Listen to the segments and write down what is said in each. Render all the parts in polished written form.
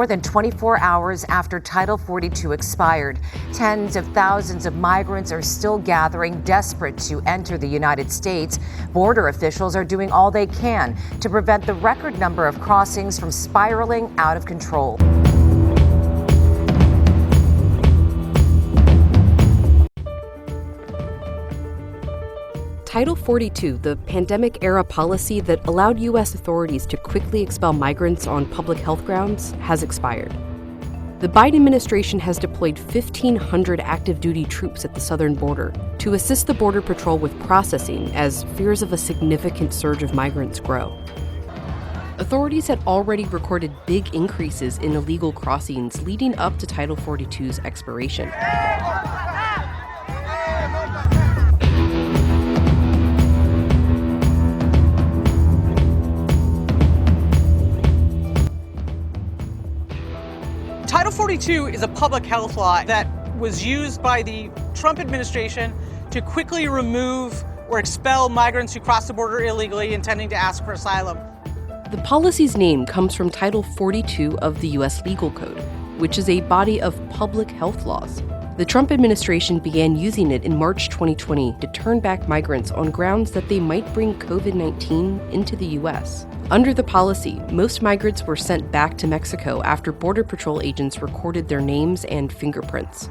more than 24 hours after Title 42 expired. Tens of thousands of migrants are still gathering, desperate to enter the United States. Border officials are doing all they can to prevent the record number of crossings from spiraling out of control. Title 42, the pandemic-era policy that allowed U.S. authorities to quickly expel migrants on public health grounds, has expired. The Biden administration has deployed 1,500 active-duty troops at the southern border to assist the Border Patrol with processing as fears of a significant surge of migrants grow. Authorities had already recorded big increases in illegal crossings leading up to Title 42's expiration. Title 42 is a public health law that was used by the Trump administration to quickly remove or expel migrants who cross the border illegally intending to ask for asylum. The policy's name comes from Title 42 of the U.S. Legal Code, which is a body of public health laws. The Trump administration began using it in March 2020 to turn back migrants on grounds that they might bring COVID-19 into the U.S. Under the policy, most migrants were sent back to Mexico after Border Patrol agents recorded their names and fingerprints.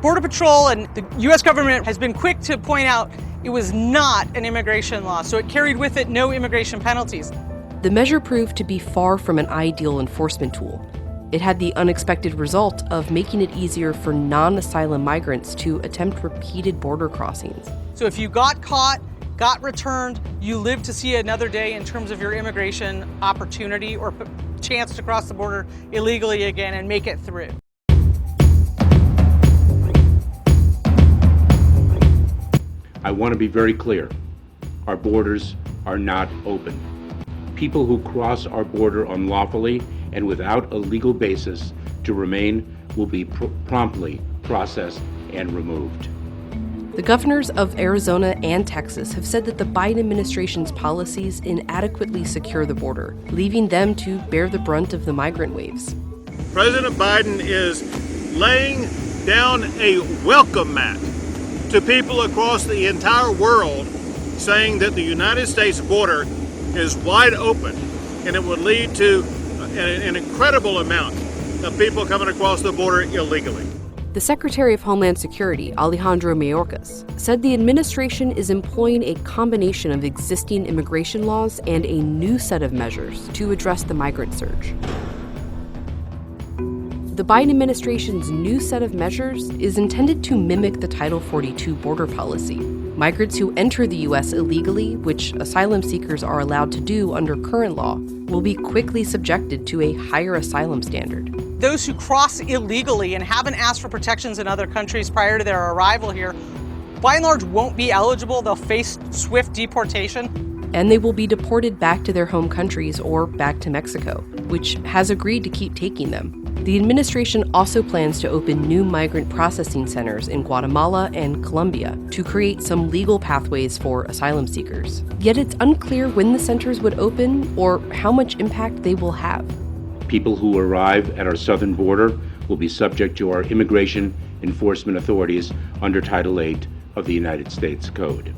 Border Patrol and the U.S. government has been quick to point out it was not an immigration law, so it carried with it no immigration penalties. The measure proved to be far from an ideal enforcement tool. It had the unexpected result of making it easier for non-asylum migrants to attempt repeated border crossings. So if you got caught, got returned, you lived to see another day in terms of your immigration opportunity or chance to cross the border illegally again and make it through. I want to be very clear. Our borders are not open. People who cross our border unlawfully and without a legal basis to remain will be promptly processed and removed. The governors of Arizona and Texas have said that the Biden administration's policies inadequately secure the border, leaving them to bear the brunt of the migrant waves. President Biden is laying down a welcome mat to people across the entire world, saying that the United States border is wide open and it would lead to an incredible amount of people coming across the border illegally. The Secretary of Homeland Security, Alejandro Mayorkas, said the administration is employing a combination of existing immigration laws and a new set of measures to address the migrant surge. The Biden administration's new set of measures is intended to mimic the Title 42 border policy. Migrants who enter the U.S. illegally, which asylum seekers are allowed to do under current law, will be quickly subjected to a higher asylum standard. Those who cross illegally and haven't asked for protections in other countries prior to their arrival here, by and large, won't be eligible. They'll face swift deportation. And they will be deported back to their home countries or back to Mexico, which has agreed to keep taking them. The administration also plans to open new migrant processing centers in Guatemala and Colombia to create some legal pathways for asylum seekers. Yet it's unclear when the centers would open or how much impact they will have. People who arrive at our southern border will be subject to our immigration enforcement authorities under Title 8 of the United States Code.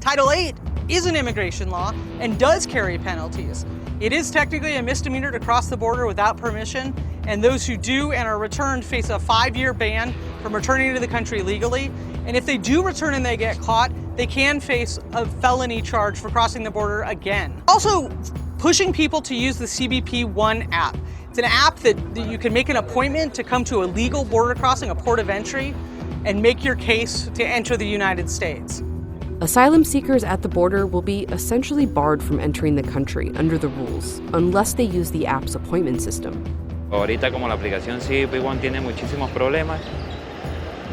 Title 8 is an immigration law and does carry penalties. It is technically a misdemeanor to cross the border without permission, and those who do and are returned face a 5-year ban from returning to the country legally. And if they do return and they get caught, they can face a felony charge for crossing the border again. Also, pushing people to use the CBP One app. It's an app that you can make an appointment to come to a legal border crossing, a port of entry, and make your case to enter the United States. Asylum seekers at the border will be essentially barred from entering the country under the rules, unless they use the app's appointment system. Ahorita como la aplicación CBP tiene muchísimos problemas,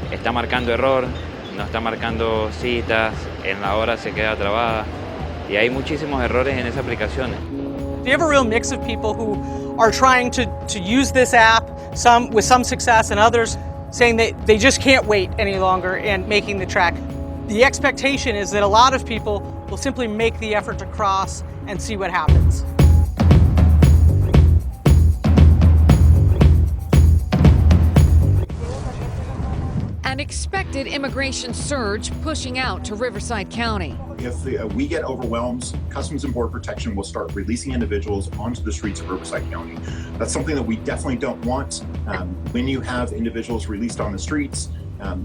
está marcando error, no está marcando citas, en la hora se queda trabada, y hay muchísimos errores en esa aplicación. You have a real mix of people who are trying to use this app, some with some success and others saying that they just can't wait any longer and making the trek. The expectation is that a lot of people will simply make the effort to cross and see what happens. an expected immigration surge pushing out to Riverside County. If we get overwhelmed, Customs and Border Protection will start releasing individuals onto the streets of Riverside County. That's something that we definitely don't want. When you have individuals released on the streets,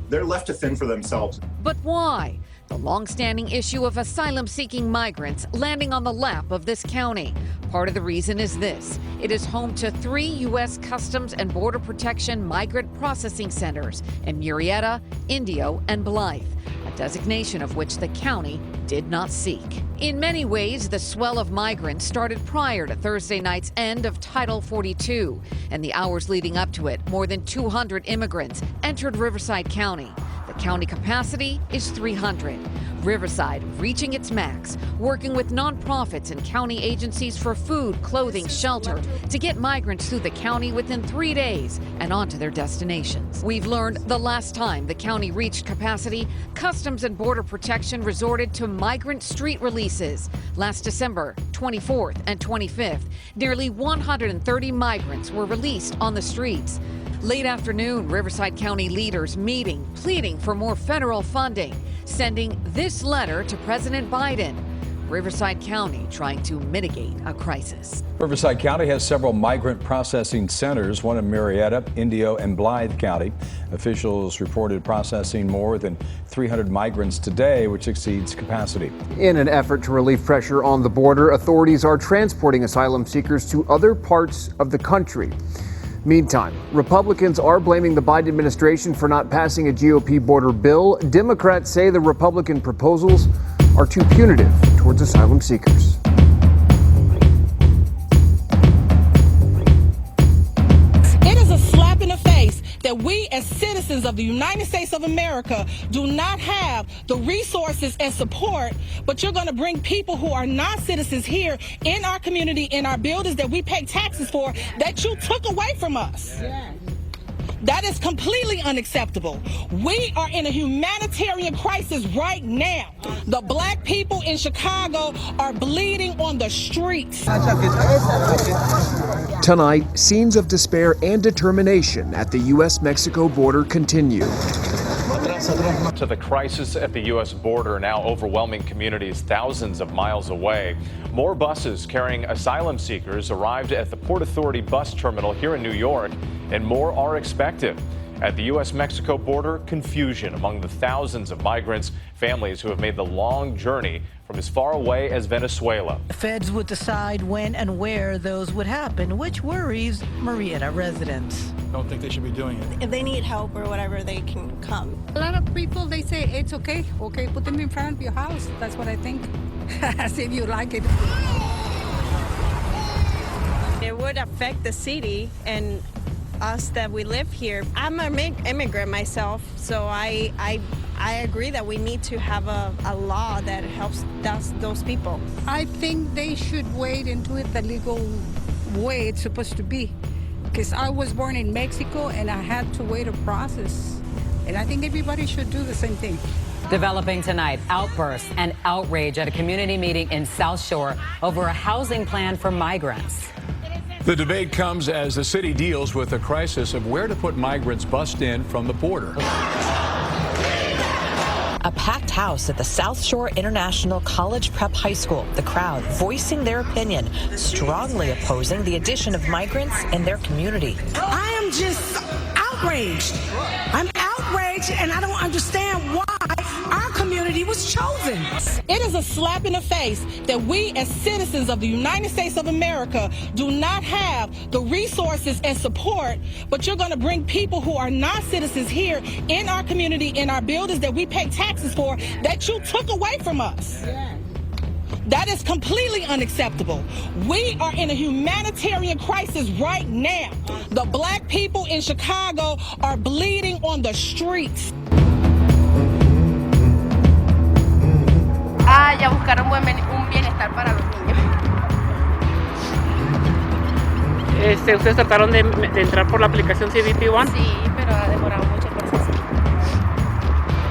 they're left to fend for themselves. But why? The long-standing issue of asylum-seeking migrants landing on the lap of this county. Part of the reason is this. It is home to 3 U.S. Customs and Border Protection migrant processing centers in Murrieta, Indio, and Blythe, a designation of which the county did not seek. In many ways, the swell of migrants started prior to Thursday night's end of Title 42. And the hours leading up to it, more than 200 immigrants entered Riverside County. The county capacity is 300. Riverside reaching its max, working with nonprofits and county agencies for food, clothing, shelter to get migrants through the county within 3 days and onto their destinations. We've learned the last time the county reached capacity, Customs and Border Protection resorted to migrant street releases. Last December 24th and 25th, nearly 130 migrants were released on the streets. Late afternoon, Riverside County leaders meeting, pleading for more federal funding, sending this letter to President Biden. Riverside County trying to mitigate a crisis. Riverside County has several migrant processing centers, one in Murrieta, Indio, and Blythe County. Officials reported processing more than 300 migrants today, which exceeds capacity. In an effort to relieve pressure on the border, authorities are transporting asylum seekers to other parts of the country. Meantime, Republicans are blaming the Biden administration for not passing a GOP border bill. Democrats say the Republican proposals are too punitive towards asylum seekers. It is a slap in the face that we as citizens of the United States of America do not have the resources and support, but you're going to bring people who are not citizens here in our community, in our buildings that we pay taxes for, that you took away from us. That is completely unacceptable. We are in a humanitarian crisis right now. The black people in Chicago are bleeding on the streets. Tonight, scenes of despair and determination at the U.S.-Mexico border continue. To the crisis at the U.S. border, now overwhelming communities thousands of miles away. More buses carrying asylum seekers arrived at the Port Authority bus terminal here in New York, and more are expected. At the U.S.-Mexico border, confusion among the thousands of migrants, families who have made the long journey from as far away as Venezuela. Feds would decide when and where those would happen, which worries Murrieta residents. I don't think they should be doing it. If they need help or whatever, they can come. A lot of people, they say it's okay. Okay, put them in front of your house. That's what I think. As if you like it. It would affect the city and us that we live here. I'm an immigrant myself, so I agree that we need to have a law that helps those people. I think they should wait and do it the legal way it's supposed to be. Because I was born in Mexico and I had to wait a process. And I think everybody should do the same thing. Developing tonight, outbursts and outrage at a community meeting in South Shore over a housing plan for migrants. The debate comes as the city deals with the crisis of where to put migrants bussed in from the border. A packed house at the South Shore International College Prep High School. The crowd voicing their opinion, strongly opposing the addition of migrants in their community. I am just outraged. I'm outraged, and I don't understand why our community was chosen. It is a slap in the face that we as citizens of the United States of America do not have the resources and support, but you're going to bring people who are not citizens here in our community, in our buildings that we pay taxes for, that you took away from us. That is completely unacceptable. We are in a humanitarian crisis right now. The black people in Chicago are bleeding on the streets. Ya buscar un bienestar para los niños. ¿Ustedes trataron de entrar por la aplicación CBP One? Sí, pero ha demorado mucho el proceso.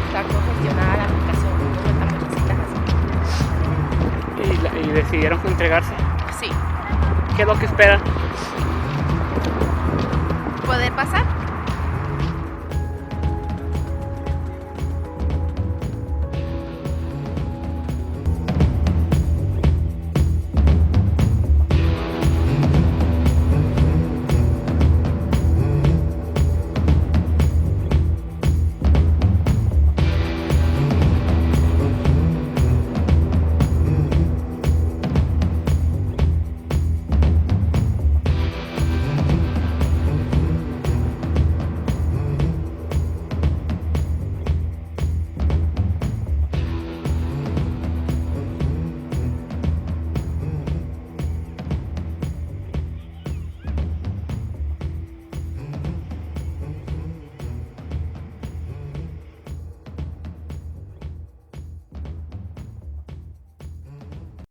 Está congestionada la aplicación, cuenta muchas citas así. ¿Y decidieron entregarse? Sí. ¿Qué es lo que esperan? ¿Poder pasar?